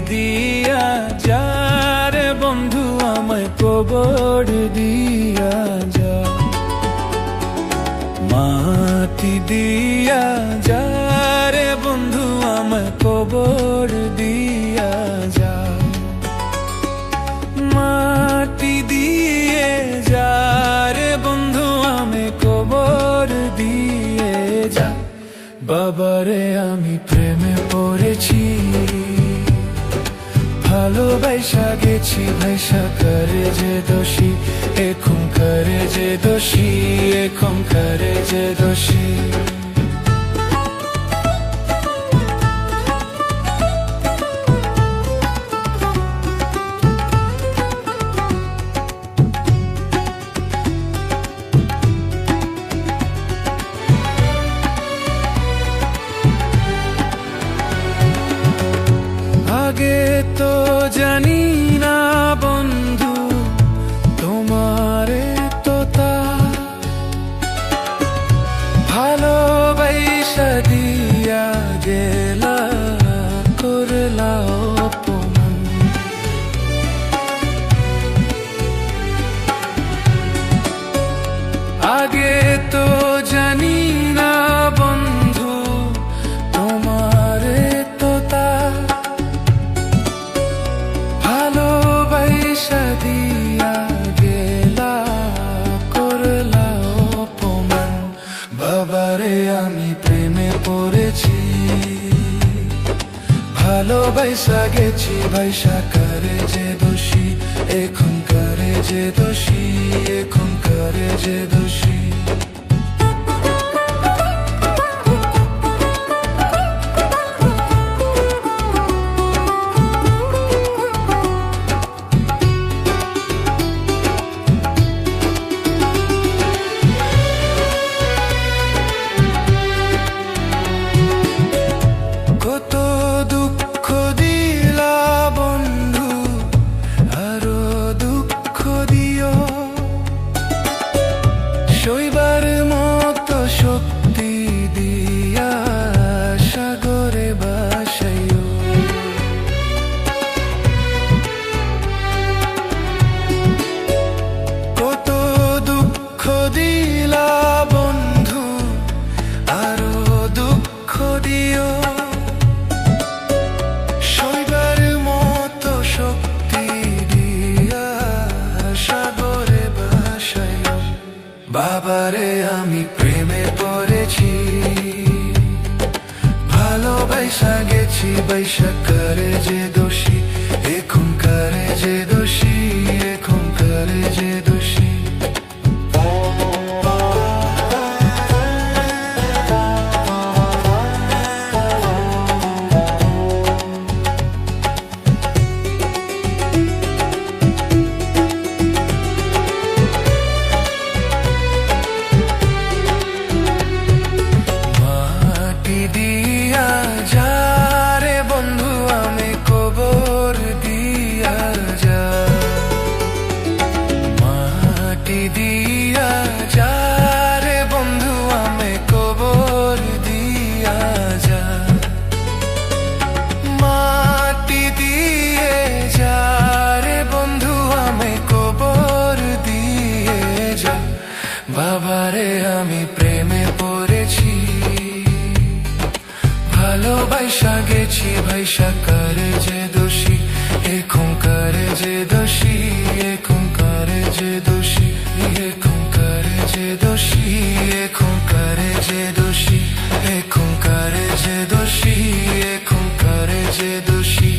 দিয়া যা রে বন্ধু আমায় কবর দিয়া যা, মাটি দিয়া যা রে বন্ধু আমায় কবর দিয়া যা, মাটি দিয়ে যা রে বন্ধু আমায় কবর দিয়ে যা। বাবারে আমি প্রেমে পড়েছি, ভালোবাসা গেছি ভাইসা করে যে দোষী, এখন করে যে দোষী, এখন করে যে দোষী। আগে তো জানি না বন্ধু তোমারে তো তা ভালোবাসা দিয়া গেলা করলা অপমান। আগে তো জানি না বন্ধু তোমারে তো তা ভালোবাসা দিয়া গেলা করলা অপমান। বাবারে আমি প্রেমে পড়েছি, ভালোবাসা গেছি ভাইসা করে যে দোষী, এখন করে যে দোষী, এখন করে যে দোষী। কত দুঃখ দিলা বন্ধু আরো দুঃখ দিও, সইবার মতো শক্তি দিয়া সাগরে বাসাইও। কত দুঃখ দিলা বন্ধু আরো দুঃখ দিও, বাবারে আমি প্রেমে পড়েছি, ভালোবাসা গেছি বাইসা করে যে দোষী, এখন করে যে দোষী, এখন করে যে দোষী। দিয়া যা রে বন্ধু আমি কবর দিয়া যা, মাটি দিয়া যা রে বন্ধু আমি কবর দিয়া যা, মাটি দিয়ে যা রে বন্ধু আমি কবর দিয়ে যা। বাবারে আমি প্রেমে পড়েছি, ভালোবাসা গেছি ভাইসা করে যে দোষী, এখন করে যে দোষী, এখন করে যে দোষী, এখন করে যে দোষী, এখন করে যে দোষী, এখন করে যে দোষী, এখন করে যে দোষী।